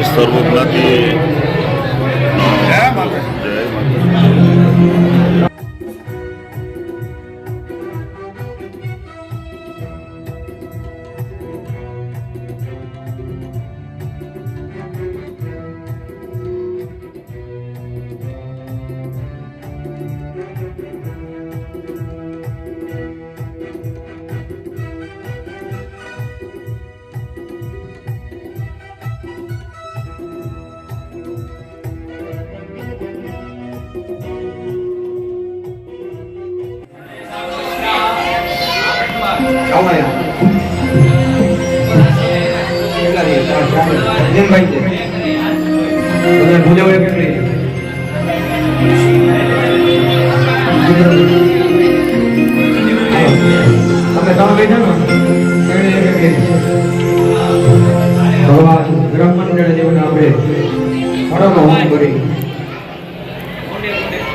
સર્વજ્ઞાતિ ભગવાન બ્રહ્માંડ દેવના આપણે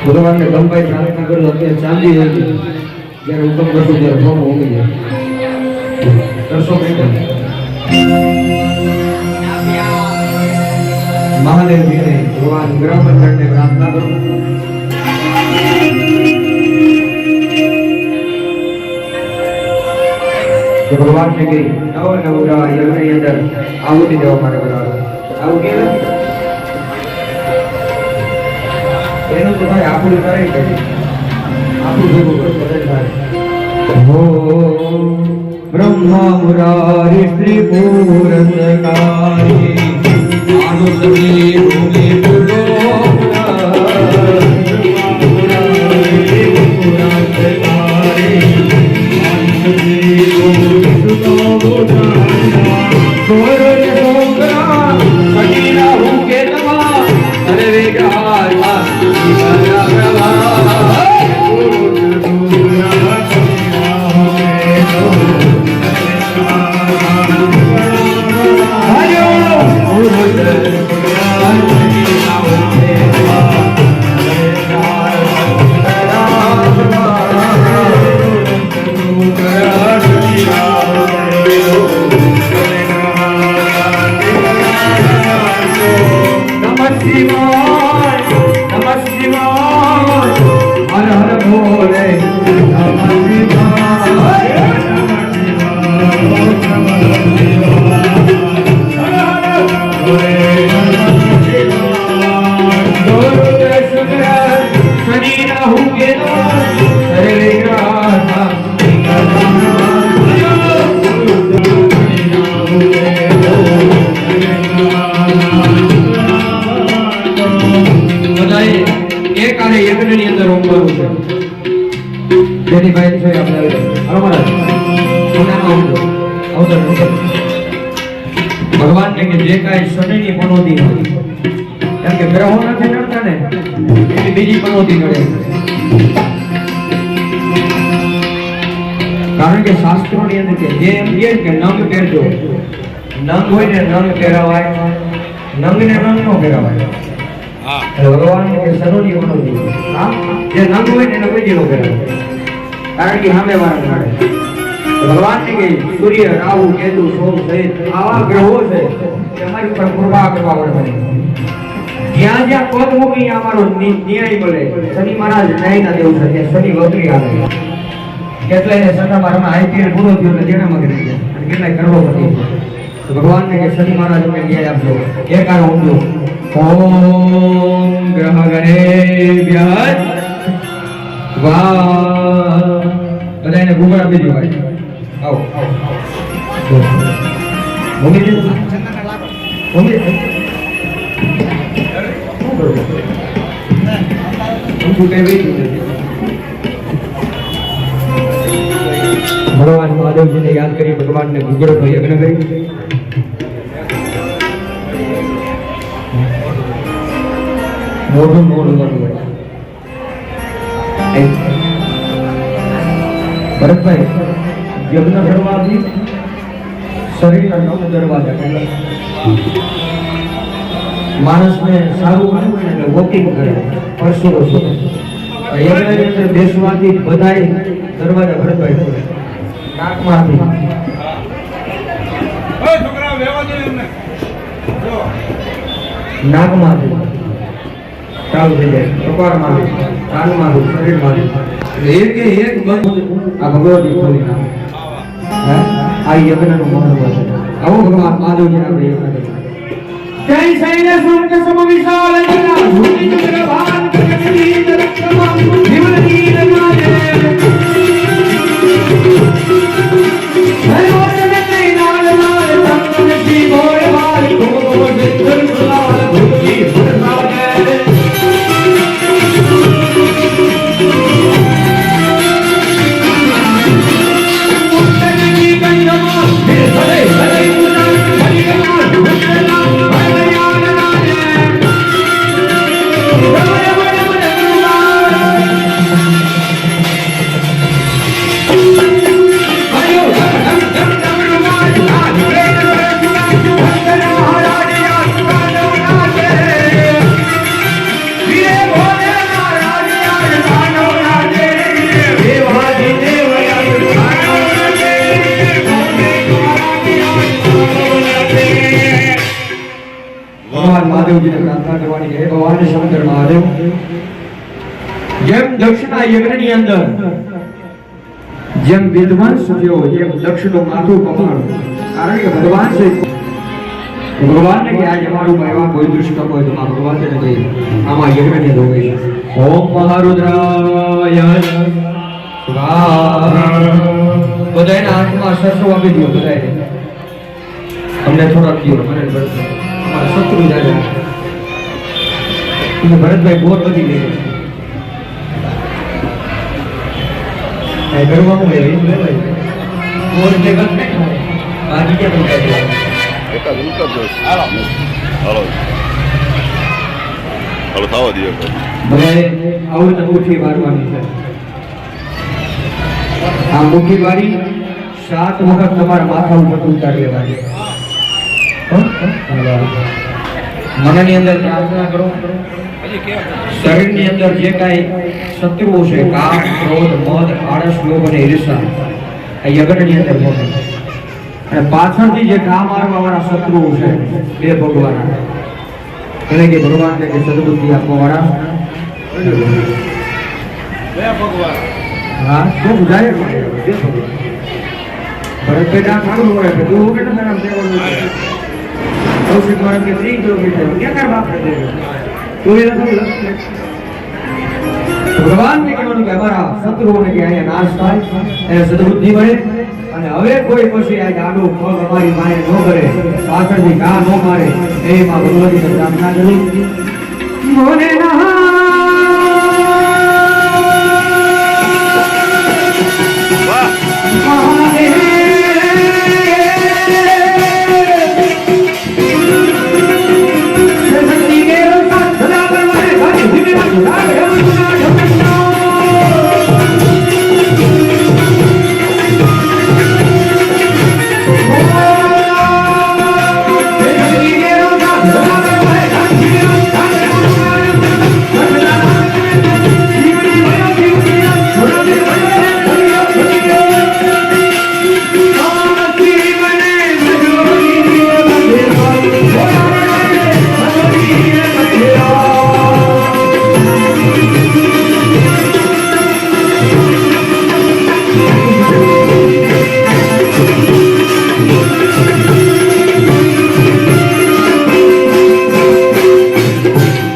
ભગવાનને ગંભાઈ પ્રાર્થના કરો કે ચાંદી હતી જ્યારે હુકમ કરશો ત્યારે સોનું હોમી જાય કરશો મહાદેવ ભગવાન બ્રહ્માંડને પ્રાર્થના કરો ભગવાન ને કઈ નવરા યજ્ઞની અંદર આહુતિ દેવા માટે બોલાવો આવું કે એનું તો ભાઈ આપણું કરે કે આપણું ભેગું હો બ્રહ્મા મુરારી સ્ત્રી પૂરતકારી આનુસરી ભૂમિ પુરો ભગવાન ને જે કાંઈ શનિની પનોતી હોય કેમ કે ગ્રહો નથી નડતા ને એની બીજી પનોતી નડે કારણ કે શાસ્ત્રોની અંદર જે એમ કહે કે નંગ પહેરજો નંગ હોય ને નંગ પહેરાવાય નંગ ને નંગ નો પહેરાવાય ભગવાન કે શનિની પનોતી જે નંગ હોય ને એને બીજી નો પહેરાવાય કારણ કે સામે વાળા નડે ભગવાન ને કહી સૂર્ય રાહુ કેતુ સોમ સહિત આવા ગ્રહો છે કે અમારી ઉપર કૃપા કરવા પડે જ્યાં જ્યાં પદ મૂકી અમારો ન્યાય મળે શનિ મહારાજ ન્યાયના દેવ છે કે શનિ વક્રી આવે કેટલાય સત્તામાં રમા આઈપીએલ પૂરો થયો એટલે જેનામાં કરી ગયા અને કેટલાય કરોડપતિ તો ભગવાન ને કે શનિ મહારાજ અમને ન્યાય આપજો એકારો ઊંડો ઓમ ગ્રહ ગણેભ્ય વાહ બધાને ગુમરા બીજું ભાઈ આવો મમ્મી જી મમ્મી ભગવાન મહાદેવજીને યાદ કરી ભગવાનને ગુગળનો યજ્ઞ કરી મોઢું ભરતભાઈ યજ્ઞ કરવાથી શરીરના 9 દરવાજા માણસને સારું મળે એટલે વોકિંગ કરે પરસોરો શોધે યજ્ઞની અંદર બેસવાથી બધાય દરવાજા ભરતભાઈ ખોલે નાકમાંથી છોકરા લેવા દે એમને જો નાકમાંથી ચાલુ થઈ જાય, કપાળમાંથી, કાનમાંથી, શરીરમાંથી. એક બંધ આ ભગવતી ખોલી નાખે. આ યજ્ઞનું મહત્વ છે. આવો ભગવાન મહાદેવજી આપણે યજ્ઞ કરીએ. જય શૈલે સ્વર્ગ સમ વિશાલ જગા ભૂમિ ચંદ્ર ભાન જગતી દરક્રમ વિમલ નીલ માજે હે મોરને નાલ નાલ તન જી બોળ વાલ ગોળ વિઠ્ઠલ લાલ ભૂમિ ભરસાજે મુક્તની કંઠમાં ભલે ભલે ઉનાળ હરિનામ ભૂષણામ મહાદેવજીને પ્રાર્થના કરવાની છે. ભગવાન શંકર મહાદેવ જેમ દક્ષના યજ્ઞની અંદર જેમ વિધ્વંસ થયો, જેમ દક્ષનું માથું કપાણું, કારણ કે ભગવાન છે ભગવાનને કે આજે અમારું એવા કોઈ દુષ્કર્મ હોય તો ભગવાનને કહી આમાં યજ્ઞની અંદર હોય છે. ઓમ મહારુદ્રાય સ્વાહા. બધાના હાથમાં શસ્ત્રો આપી દો. બધાને અમને થોડાક દીવો. મને શત્રુ જાય ભરતભાઈ બોર બધી ગઈ ગરવામાં બોર એટલે બાકી ક્યાં આવું મુઠ્ઠી મારવાની છે. આ મુઠ્ઠી મારી 7 વખત તમારા માથા ઉપર ઉતારી લેવાની. મનની અંદર પ્રાર્થના કરો. શરીરની અંદર જે કાંઈ શત્રુઓ છે, કામ, ક્રોધ, મદ, આળસ, લોભ અને ઈર્ષા, આ યજ્ઞની અંદર મોકલો. અને પાછળથી જે કામ મારવા વાળા શત્રુઓ છે બે ભગવાન એટલે કે ભગવાનને કે સદબુદ્ધિ આપવા વાળા બે ભગવાન. હા શું બુજાય બે ભગવાન. ભરત બેટા સારું હોય કે તું કે ના દેવાનું કૌશિક મારા કે 3 કિલોમીટર ક્યાં કર બાપ દે તો એ ભગવાન ને કહેવાનું કે અમારા શત્રુઓને કે અહીંયા નાશ થાય, એને સદબુદ્ધિ મળે. અને હવે કોઈ પછી આ જાડો પગ અમારી માને ન કરે, પાછળથી ઘા ન મારે, એમાં ભગવતીને પ્રાર્થના કરી. મોને નહા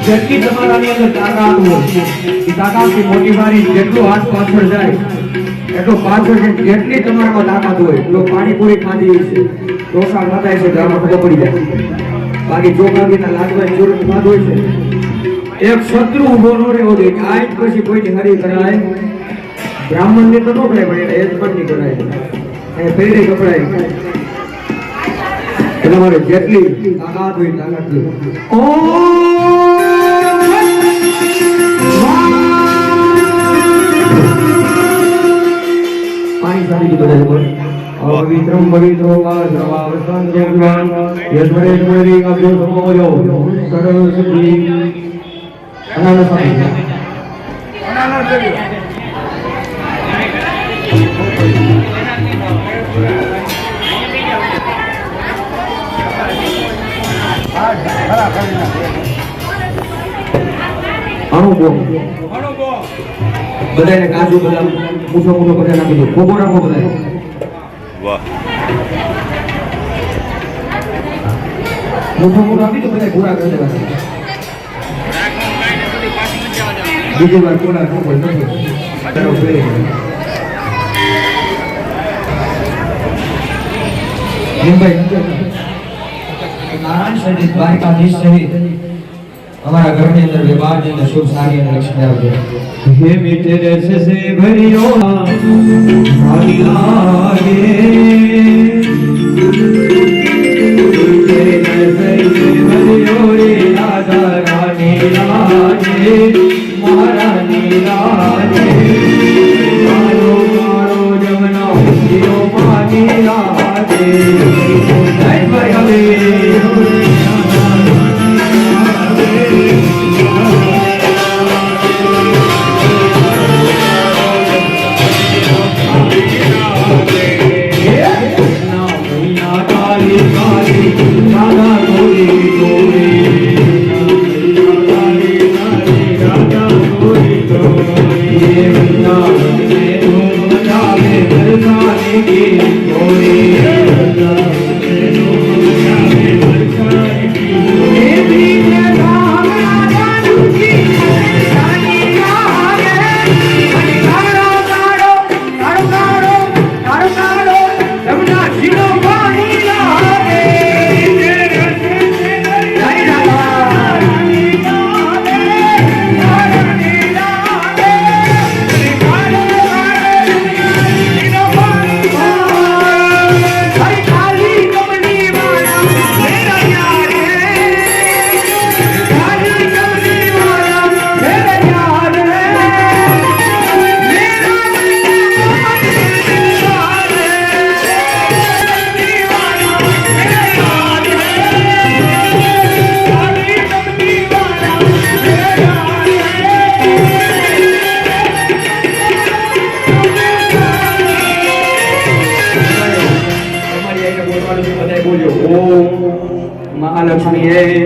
જેટલી તમારાની અંદર તાકાત હોય એ તાકાતથી મોટી મારી જેટલું હાથ પાછળ જાય એટલું પાછળ છે. જેટલી તમારામાં તાકાત હોય એટલો પાણીપુરી ખાધી છે, ઢોસા ખાધા છે, આમાં ખબર પડી જાય. બાકી ચોખાના લાડવા ચૂરમ ખાધું હોય છે. એક શત્રુ ઉભો ન રહેવો જોઈએ. આજ પછી કોઈની હરી કરાય, બ્રાહ્મણને તો ન કરાય પણ એને યજમાનની કરાય, એ પહેરે કપડાય. એટલે મારે જેટલી તાકાત હોય તાકાત પાણી સારી બધા પવિત્રમ પવિત્રો વા સર્વાવસ્થાન જગવાન યશ્વરે સ્મરી અભ્યો સમોયો સર્વ સિદ્ધિ અનાના સાઈ અનાના દેવી ખરા ખરા અણુબો બધાને કાજુ બદામ મૂઠો મૂઠો બધા નાખી દો કોકો નાખો બધા વાહ મૂઠો મૂઠો આપી દો બધા પૂરા કરી દેવા બીજી વાર પૂરા નાખો નથી मुंबई नारायण सहित द्वारकाधीश सहित हमारा घर के अंदर विवाह के अंदर शुभ सारी और लक्ष्मी आवजे हे मीठे रस से भरियो भारी लागे तेरे रस से भरियो रे राधा रानी लागे महारानी लागे मारो मारो जमना जियो पानी लागे जय भगवे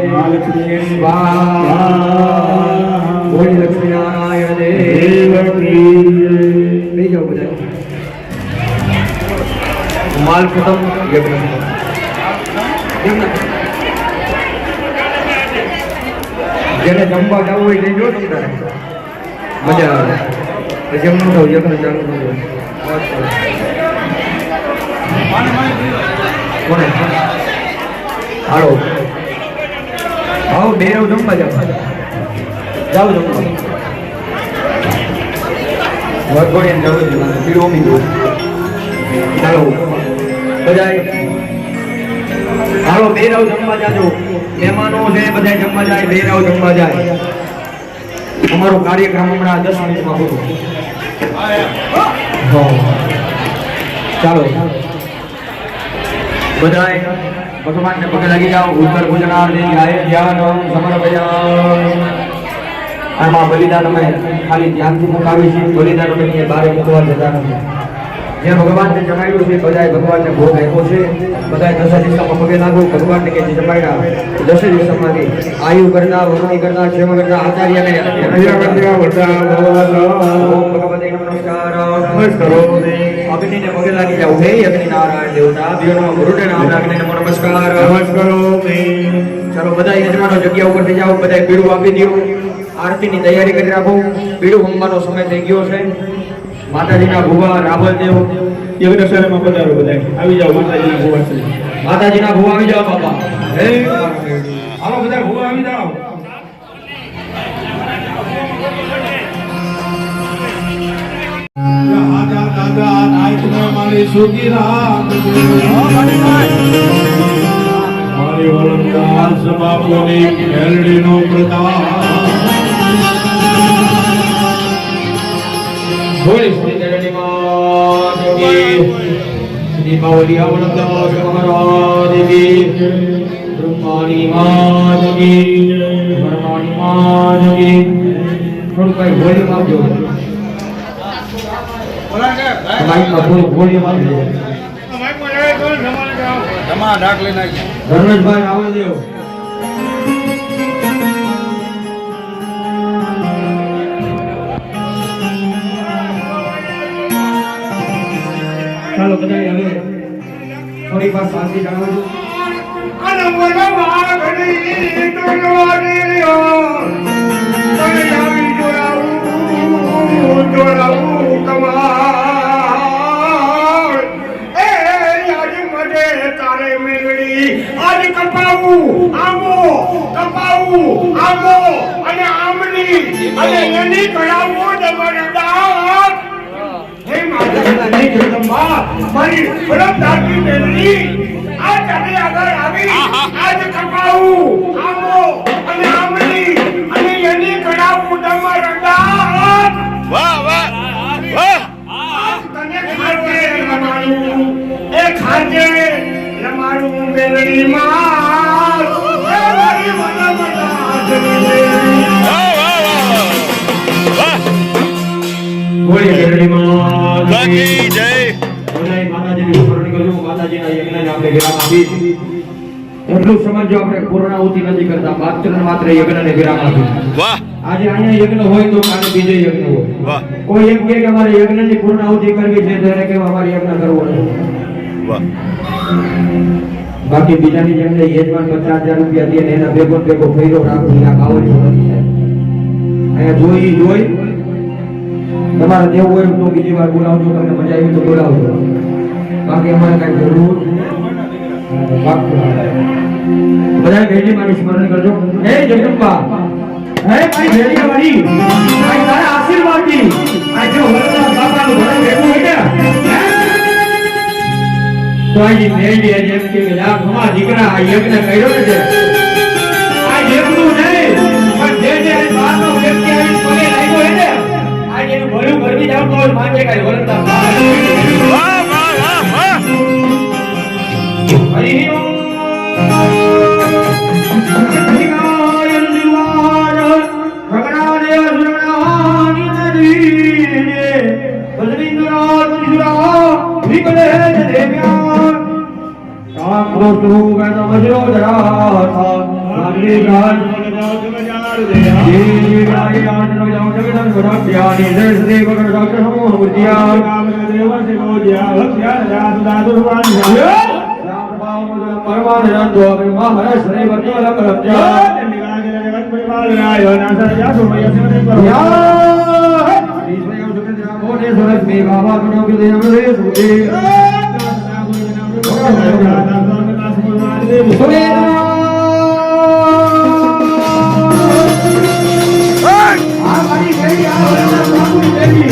महालक्ष्मी स्वाहा बोल लक्ष्मी नारायण देव की नहीं जाओ बजाय माल खत्म જેને જમવા જવું હોય તે જો તમને મજા આવે જમવાનું તો યજ્ઞ ચાલુ થયું કોને હાલો આવો બેરવ જમવા જાઓ જમવા વરઘોડિયાને જવું છે પીળો મીઠું ચાલો બધાય હાલો બેરવ જમવા જાજો મહેમાનો છે બધા જમવા જાય બેરવ જમવા જાય અમારો કાર્યક્રમ હમણાં 10 મિનિટમાં પૂરો ચાલો બધાય ભગવાન ને પગે લાગી જાઓ ઉત્તર ભોજનાર્થે ધ્યાન સમર્પયામિ આમાં બલિદાન અમે ખાલી ધ્યાનથી મુકાવી છે બલિદાન અમે બારે મૂકવા જતા નથી જે ભગવાનને જમાડ્યું છે બધાય ભગવાનને ભોગ આપ્યો છે બધાય દસ દિશામાં પગે લાગો ભગવાનને કે જે જમાડ્યા દસ દિશામાંથી આયુ કરતા વરણી કરતા ક્ષેમ કરતા આચાર્યને ભગવતે નમસ્કાર નમસ્કારો અગ્નિને પગે લાગી જાઓ હે અગ્નિ નારાયણ દેવતા દેવનો ગુરુને નામ લાગીને નમો નમસ્કાર નમસ્કારો ચાલો બધાય યજમાનો જગ્યા ઉપર થઈ જાઓ બધાય પીળું આપી દો આરતીની તૈયારી કરી રાખો પીળું હોમવાનો સમય થઈ ગયો છે માતાજીના ભુવા રાવલદેવ યજ્ઞશાળામાં પધારો બધાય આવી જાઓ માતાજીના ભુવા છે માતાજીના ભુવા આવી જાઓ બાપા હે આવો બધા ભુવા આવી જાઓ આજા દાદા નાઈટ મે મારી સુગી રાત મારી વળંગા સબાપોની મેલડીનો પ્રતાપ બોલી શ્રી જનની માત કી દીપાવલી આવળંગા મહારાજ કી બ્રહ્માની માત કી બ્રહ્માની માત કી થોડું કઈ બોલી આપજો ધર્મેશભાઈ આવવા દેવો મારી પાસે શાંતિ જણાવજો. અને મનવા ઘડી તોડવાની રહ્યો અને આવી જોડાવું કમાલ એ આજ મને તારે મેળવી આજ કપાવું આમો અને આમની અને એની કળાવું જબરદસ્ત હે માતા નહીં જગદંબા મારી પરમદાસી મેળવી આ તમે આગળ આવી આજ કપાવું આમો અને આમની અને એની કળાવું જબરદસ્ત વાહ વાહ વાહ તને ખાજે રમાડું એ ખાજે રમાડું મેલડી માં એ મારી મના વાહ વાહ વાહ બોલીએ મેલડીમાં બાકી જય બોલાય માતાજીની સ્મરણ કરજો. માતાજીના યજ્ઞને આપણે વિરામ આપી. એટલું સમજો આપણે પૂર્ણાહુતિ નથી કરતા, માત્ર યજ્ઞને વિરામ આપી. વાહ આજે અહીંયા યજ્ઞ હોય તો કાલે બીજો યજ્ઞ હોય. વાહ કોઈ એમ કહે કે અમારે યજ્ઞની પૂર્ણાહુતિ કરવી છે તો એને કહેવાય અમારે યજ્ઞ કરવો નથી. વાહ બાકી બીજાની જેમ નહીં, યજમાન 50,000 રૂપિયા દે ને એના ભેગો ફેરો રાખવું આ કાવડિયો નથી સાહેબ. અહીંયા જોઈ તમારે દેવું હોય તો બીજી વાર બોલાવજો, તમને મજા આવી તો બોલાવજો. બાકી અમારે કઈ જરૂર બધા ભેડી મારી સ્મરણ કરજો. હે જગદંબા, હે મારી ભેડી વાળી, આ તારા આશીર્વાદથી આ જો વરદાન બાપાનું ઘર ભેગું હોય ને તો આજી ભેડી આજે એમ કે લા ઘણા દીકરા આ યજ્ઞ કર્યો ને છે આ યજ્ઞનું નહીં પણ જે બહારનો વ્યક્તિ આવી પગે લાગ્યો હોય ને આજે એનું ભલું કરવી જાવ તો માગે કઈ વરદાન વાહ વાહ વાહ વાહ હરિ ઓમ હરિનારાયણ નિર્વાણ ભગવાને સુરણાની નદીને બદ્રીન્દ્રા બદ્રીન્દ્રા વિકલે દેવ્યા રામ પ્રોતુ વેદ મજરો ધરાથા નાગરી ગાન જી ગાય ગાન નગજાવ જગદન વરાપ્યાની દેશ દેવ ગણ સાક્ષ સમૂહ મૂર્તિયા રામ દેવ સિકો જ્યા ભક્ત્યા રાત દાદુર્વાન પરમાનંદ દોબે મહારાજ શ્રી વત્સલ કરપ્યા નિવાગે જગત પરિવાર રાય નાસર જાસુ મય સિમતે યા ઈશ્વર સુખેન્દ્ર મોને સરસ મે બાબા ગુણ કે દેવ રે સુતે આ મારી ગઈ આ બાબુની દેવી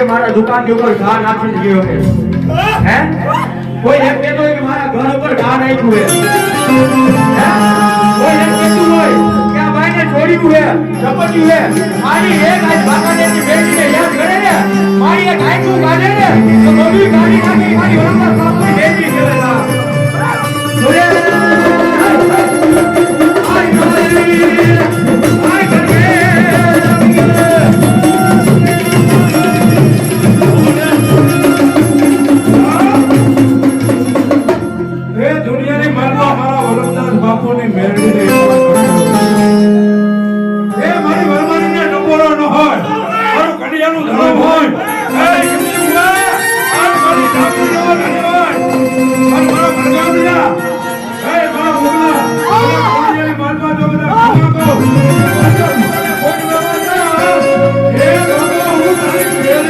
મારા દુકાન ઉપર ઘા નાખી ગયો છે હે કોઈ એમ કહેતો હોય કે મારા ઘર ઉપર ઘા નાખ્યું છે હે? કોઈ એમ કહેતું હોય કે આ ભાઈને છોડ્યું છે ઝપટ્યું છે મારી એક આજ બાકાનેની બેટીને યાદ કરે ને મારી એક આંખું કાઢે ને તો બધું કાઢી નાખે મારી વરસાદ બાપની બેટી છે દુનિયાની માલમાં મારા વરદાસ બાપુની મેળવી રહી એ મારી વરમાનીને ટકોરો ન હોય મારું કડિયાનું ધરમ હોય એ કેમની હોય આ મારી ઠાકુરનો ધન્યવાદ મારા ભરગામિયા એ મારા ભોગલા દુનિયાની માલમાં જો બધા ખાવા કહો એ લોકો હું તારી મેળવી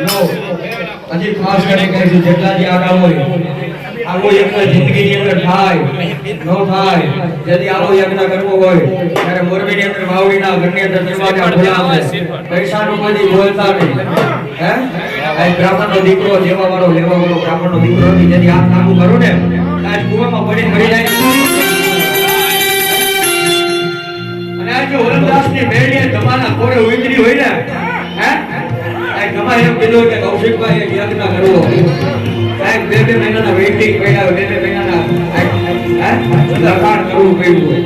રહ્યો હજી ખાસ કરીને કહીશું જેટલા જે આડા હોય આવો યજ્ઞ જિંદગીની અંદર થાય ન થાય ଯଦି આવો યજ્ઞ કરવો હોય ત્યારે મોરબીની અંદર વાવડીના ઘરની અંદર દરવાજા ખુલ્લા છે પૈસાનું કોઈ બોલતા નહીં હે આ બ્રાહ્મણનો દીકરો જેવા વાળો લેવા વાળો બ્રાહ્મણનો દીકરો નથી ଯଦି આ કામ કરો ને આજ કુવામાં પડી મરી જાય અને આ જે ઓરંદાસની મેળીએ જમાના કોરે ઉતરી હોય ને હે ગમા એમ કીધું કે કૌશિકભાઈ એક યજ્ઞ કરવો સાહેબ બે મહિનાના વેઇટિંગ પડ્યા બે મહિનાના લખાણ કરવું પડ્યું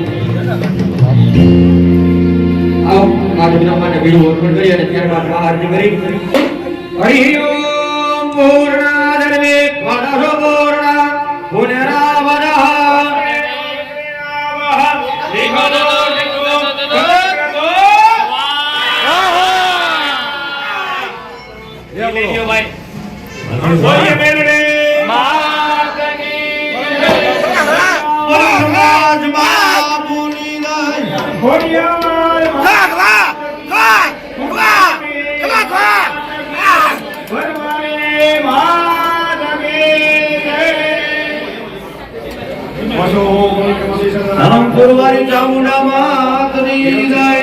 આવો મારા બ્રહ્માને બીજું ઓળખણ કરી અને ત્યારબાદ આરતી કરી હરિ ઓમ પૂર્ણા ધર્મે વદસો પૂર્ણા પુનરાવદઃ બોલીએ મેલડે પુરવારી ચામુંડા માતની જય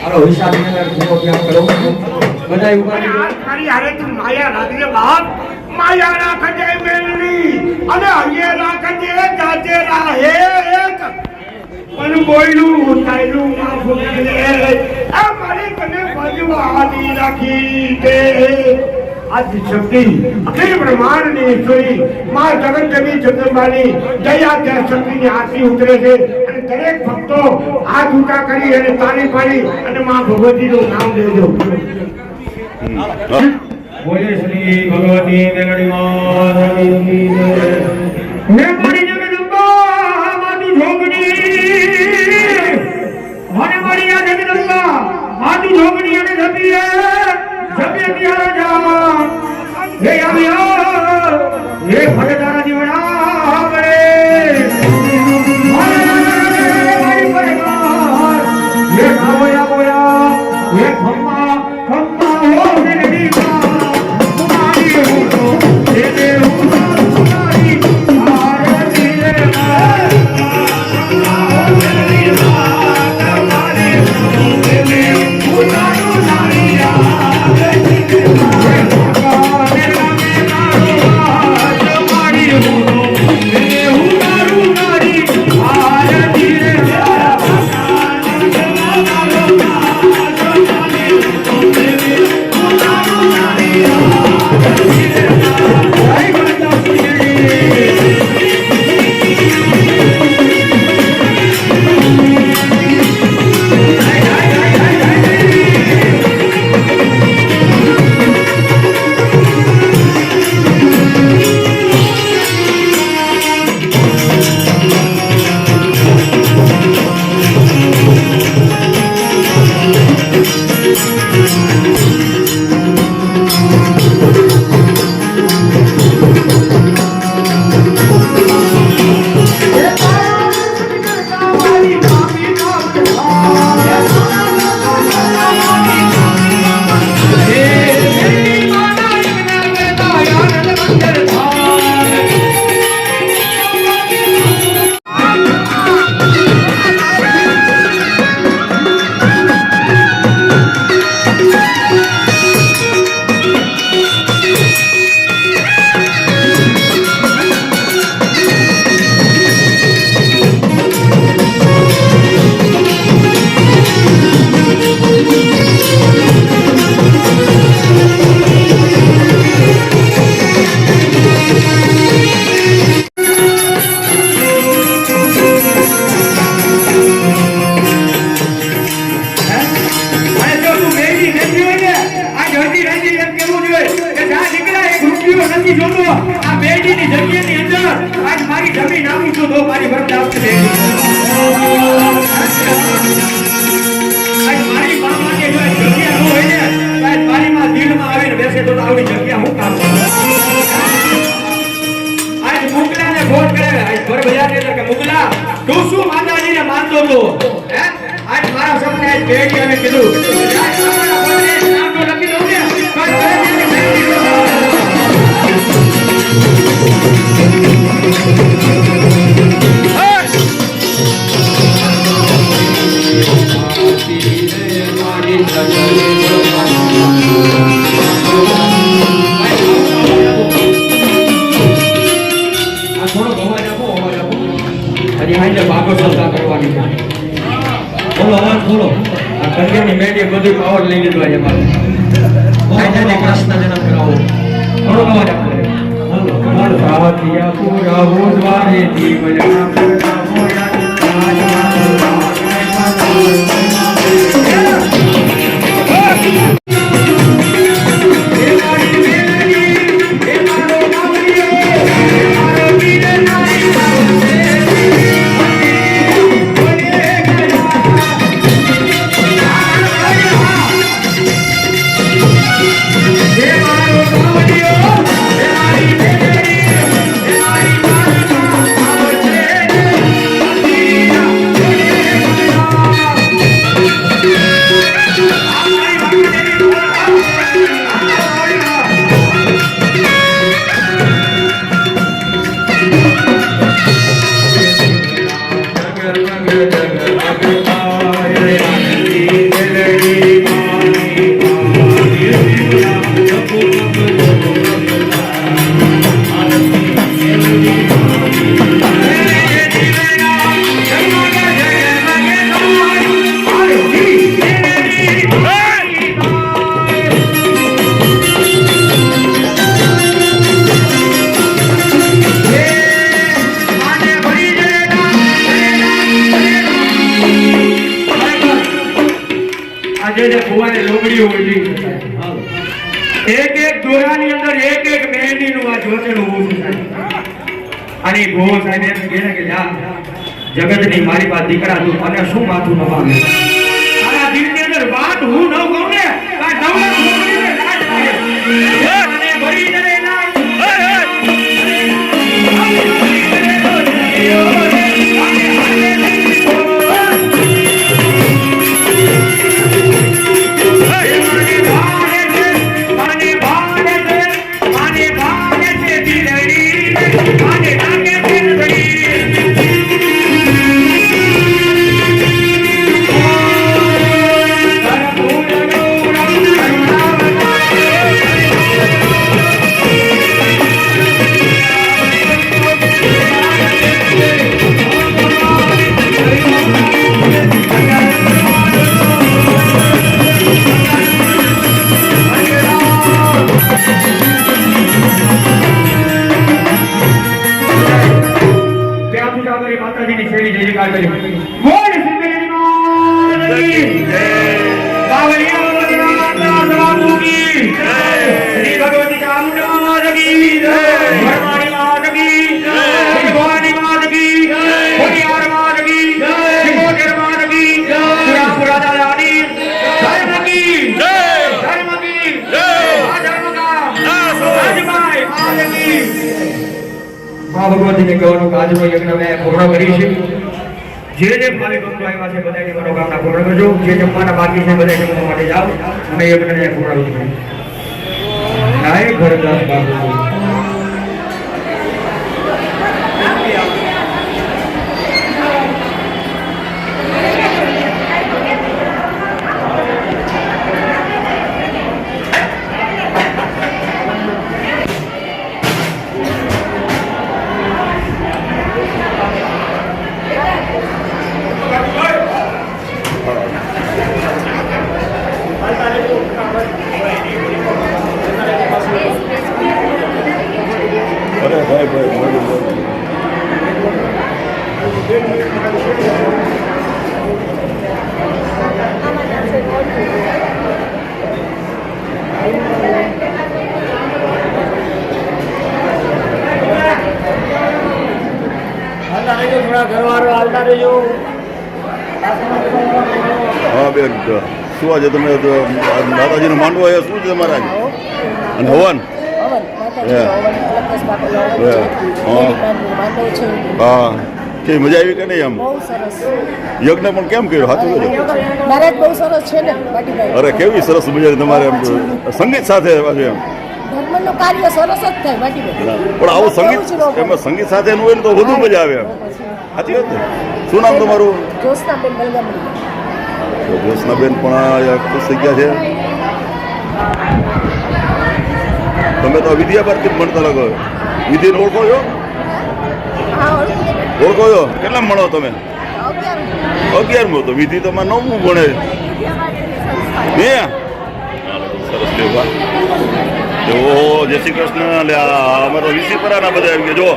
હાલો હિસાબની અંદર પૂરો ક્યાં કરો બધાય ઉપાડી તારી હારે તું માયા રાખજે બાપ માયા રાખજે મેલડી અને હૈયે રાખજે જાજે રાહે એક પણ બોયલું તાયલું માફ કરે આ મારી તને ભજવાની રાખી દે આદિ શક્તિ અખિલ બ્રહ્માંડની ઈશ્વરી માં જગતદેવી જગદંબાની દયા ત્યાં શક્તિની આરતી ઉતરે છે અને દરેક ભક્તો હાથ ઊંચા કરી અને તાળી પાડી અને માં ભગવતીનું નામ લેજો. બોલે શ્રી ભગવતી મેલડી માતાની જય. મેમોરી જગદંબા માતું જોગણી મને મળી આ જગદંબા માતું જોગણી અને જપીએ ત્યાં જા હે આવ્યા હે ભગતારા દીવડા પડે મારી પરમાર હે બોયા બોયા હે ખમ્મા ખમ્મા હો મેરે દીવા તમારી હો હે દે હો તમારી આરતી રે મારો આજે જે ભુવાની લોગડીઓ ઉડી છે એક એક દોરાની અંદર એક એક મહેંદીનું આ જોતેલું ઊભું છે અને ભુવો સાહેબ એમ કહે કે જા જગતની મારી પાસે દીકરા તું મને શું માથું નમાવે તારા દિલની અંદર વાત હું ન કહું ને આ નવલા છોકરીને લાજ લાગે મને ભરી દે ના માતાજીની સેવી જય જયકાર કરી બોલ સિંધની માતાજી જય બાવળિયા માતા સલામુ કી જય શ્રી ભગવતી ચામુંડા માતા કી જય ભરવાડી માતા કી જય ભવાની માતા કી જય ખોડિયાર માતા કી જય શિવોતર માતા કી જય સુરાપુરા દાદાની ધર્મ કી જય ધર્મ કી જય આ ધર્મ કા રાજમાઈ માતા કી મા ભગવતીને કહેવાનું આજનો યજ્ઞ મેં પૂર્ણ કરી છે જે ભાવિ ભક્તો આવ્યા છે બધાની મનોકામના પૂર્ણ કરજો જે જમવાના બાકી છે બધા જમવા માટે જાઓ અને યજ્ઞને પૂર્ણ કરજો નાય ભરતદાસ બાબુ હા બેન શું આજે તમે માતાજીનો માંડવો એ શું છે તમારા અને હવન હા કે મજા આવી કે નહીં આમ યજ્ઞ પણ કેમ કર્યો સાચું મહારાજ બહુ સરસ છે ને બાટીભાઈ અરે કેવી સરસ મજા તમારે એમ સંગીત સાથે પાછું એમ ધર્મનું કાર્ય સરસ જ થાય બાટીભાઈ પણ આવું સંગીત એમાં સંગીત સાથેનું હોય ને તો વધુ મજા આવે એમ સાચી વાત ને શું નામ તમારું જ્યોત્સનાબેન બલગામડી જ્યોત્સનાબેન પણ ખુશ થઈ ગયા છે તમે તો વિદ્યાભારતી ભણતા લાગો વિધિને ઓળખો છો ઓળખો છો કેટલા ભણો તમે 11મું તો વિધિ તમારે 9મું ભણે હે સરસ દેવા જો જય શ્રી કૃષ્ણ લે અમારો વિસીપરાના બધા આવી ગયા જો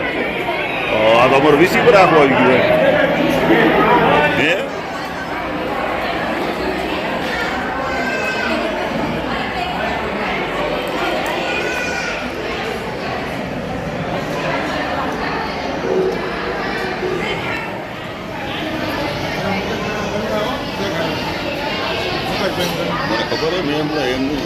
આ તો અમારો વિસીપરા આખો આવી ગયો હે ખબર હે મેં એમનું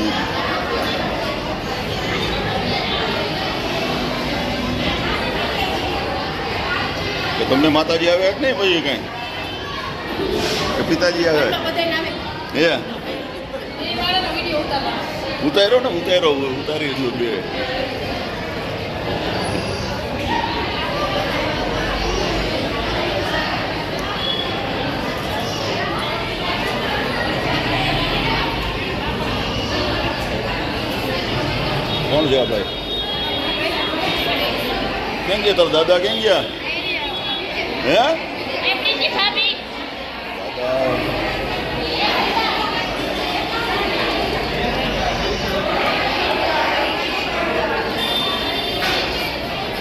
તો તમને માતાજી આવે કે નહીં પછી કઈ પિતાજી આવે હે ઉતાર્યો ને ઉતારી એટલું બે કોણ છે ભાઈ કેમ ગયા તારા દાદા કેમ ગયા હે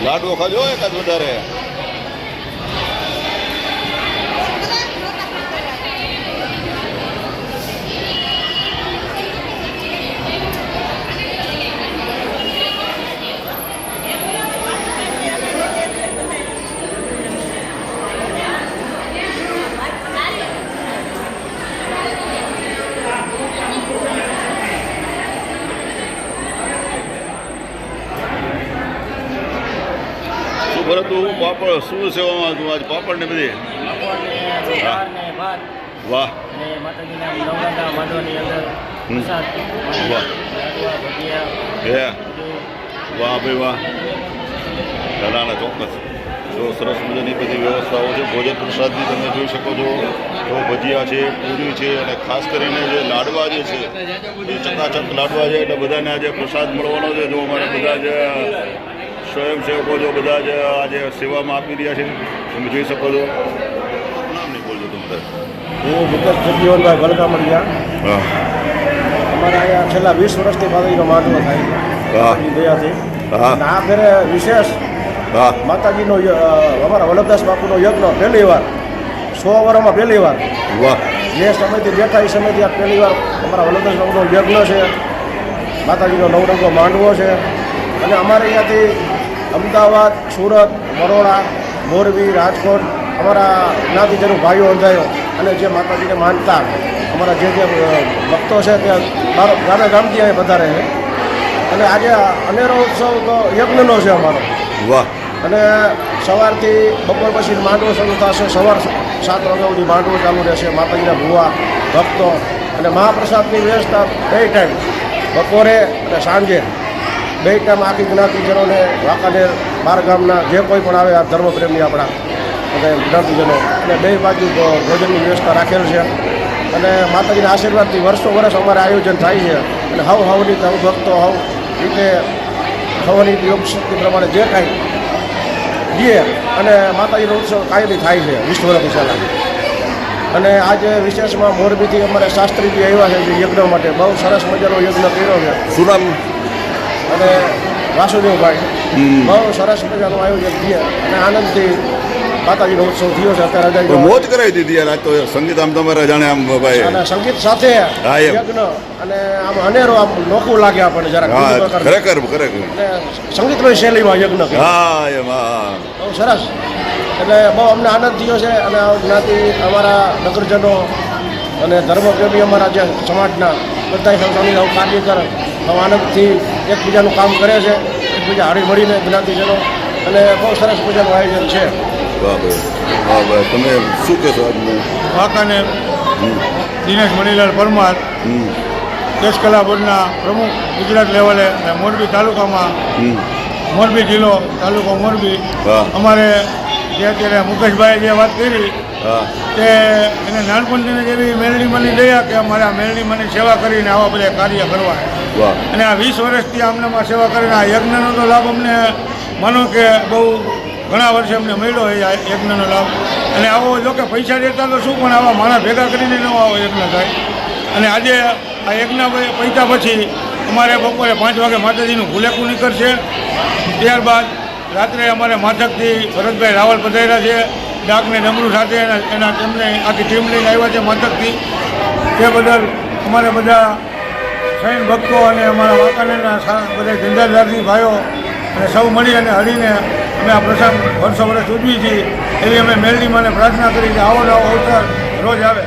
લાડવો ખાજો એકાદ વધારે પાપડ શું સેવામાં તું આજ પાપડ ને બધી વાહ હમ. વાહ હે વાહ ભાઈ વાહ ના ચોક્કસ જો સરસ મજાની બધી વ્યવસ્થાઓ છે ભોજન પ્રસાદની તમે જોઈ શકો છો તો ભજીયા છે પૂરી છે અને ખાસ કરીને જે લાડવા જે છે એ ચકાચક લાડવા છે એટલે બધાને આજે પ્રસાદ મળવાનો છે જો અમારે બધા જ સ્વયંસેવકો જો બધા જ આજે સેવામાં આપી રહ્યા છે તમે જોઈ શકો છો નામ નહીં બોલજો તમે હું વિકાસ જગજીવનભાઈ વલગામડિયા હા અમારા અહીંયા છેલ્લા 20 વર્ષથી માતાજીનો માંડવો થાય હા. માતાજીની દયાથી હા. અને આ ફેરે વિશેષ હા માતાજીનો અમારા વલ્લભદાસ બાપુનો યજ્ઞ પહેલી વાર 100 વર્ષમાં પહેલી વાર વાહ જે સમયથી બેઠા એ સમયથી આ પહેલી વાર અમારા વલ્લભદાસ બાપુનો યજ્ઞ છે માતાજીનો નવરંગો માંડવો છે અને અમારે અહીંયાથી અમદાવાદ સુરત બરોડા મોરબી રાજકોટ અમારા જ્ઞાતિજનો ભાઈઓ અંધાયો અને જે માતાજીને માનતા અમારા જે ભક્તો છે ત્યાં ગામે ગામથી અહીં વધારે છે અને આજે અનેરો ઉત્સવ તો યજ્ઞનો છે અમારો વાહ અને સવારથી બપોર પછી માંડવો શરૂ થશે સવાર 7 વાગ્યા સુધી માંડવો ચાલુ રહેશે માતાજીના ભુવા ભક્તો અને મહાપ્રસાદની વ્યવસ્થા 2 ટાઈમ બપોરે અને સાંજે 2 ટાઈમ આખી જ્ઞાતિજનોને વાંકાનેર બાર ગામના જે કોઈ પણ આવે આ ધર્મપ્રેમી આપણા અને જ્ઞાતિજનો અને 2 બાજુ ભોજનની વ્યવસ્થા રાખેલ છે અને માતાજીના આશીર્વાદથી વર્ષો વર્ષ અમારે આયોજન થાય છે અને હવની ભક્તો રીતે હવની યોગ શક્તિ પ્રમાણે જે કાંઈ દે અને માતાજીનો ઉત્સવ કાયમી થાય છે 20 વર્ષથી ચાલે અને આજે વિશેષમાં મોરબીથી અમારે શાસ્ત્રીજી આવ્યા છે જે યજ્ઞ માટે બહુ સરસ મજાનો યજ્ઞ કર્યો છે શું નામ અને વાસુદેવભાઈ બહુ સરસ મજાનું આયોજન થયે અને આનંદથી માતાજીનો ઉત્સવ થયો છે અત્યારે તો મોજ કરાવી દીધી યાર આજ તો સંગીત આમ તમારે જાણે આમ ભાઈ અને સંગીત સાથે હા, એમ. યજ્ઞ અને આમ અનેરો આમ નોખું લાગે આપણને જરાક હા બીજું પ્રકારનું. ખરેખર અને સંગીતમય શૈલીમાં યજ્ઞ કર્યો. હા એમ હા બહુ સરસ એટલે બહુ અમને આનંદ થયો છે અને આ જ્ઞાતિ અમારા નગરજનો અને ધર્મપ્રેમી અમારા જે સમાજના બધા સંસ્થાની કાર્યકર બહુ આનંદથી એકબીજાનું કામ કરે છે એકબીજા હળી મળીને જ્ઞાતિજનો અને બહુ સરસ મજાનું આયોજન છે વાહ ભાઈ તમે શું કહેશો આજનું વાંકાનેર હમ. દિનેશ મણીલાલ પરમાર હમ. દેશકલા બોર્ડના પ્રમુખ ગુજરાત લેવલે અને મોરબી તાલુકામાં હમ. મોરબી જિલ્લો તાલુકો મોરબી હા. અમારે જે અત્યારે મુકેશભાઈએ જે વાત કરી હા કે એને નાનપણથી જેવી મેલડીમાંની દયા કે અમારે આ મેલડીમાંની સેવા કરીને આવા બધા કાર્ય કરવા વાહ અને આ 20 વર્ષથી અમને સેવા કરીને આ યજ્ઞનો તો લાભ અમને માનો કે બહુ ઘણા વર્ષે અમને મળ્યો એ આ યજ્ઞનો લાભ અને આવો જો કે પૈસા દેતા તો શું પણ આવા માણસ ભેગા કરીને નવો આવો યજ્ઞ થાય અને આજે આ યજ્ઞ પૈસા પછી અમારે બપોરે 5 વાગે માતાજીનું ભૂલેકું નીકળશે ત્યારબાદ રાત્રે અમારે માથકથી ભરતભાઈ રાવલ પધાર્યા છે ડાકને ડમરું સાથે એના તેમને આખી ટીમ લઈને આવ્યા છે માથકથી તે બદલ અમારે બધા સૈન ભક્તો અને અમારા વાંકાનેરના બધા ધંધાદારથી ભાઈઓ અને સૌ મળી અને હળીને અમે આ પ્રસંગ વર્ષો વર્ષ ઉજવી છીએ એવી અમે મેલડીમાંને પ્રાર્થના કરી કે આવો નવો અવસર રોજ આવે.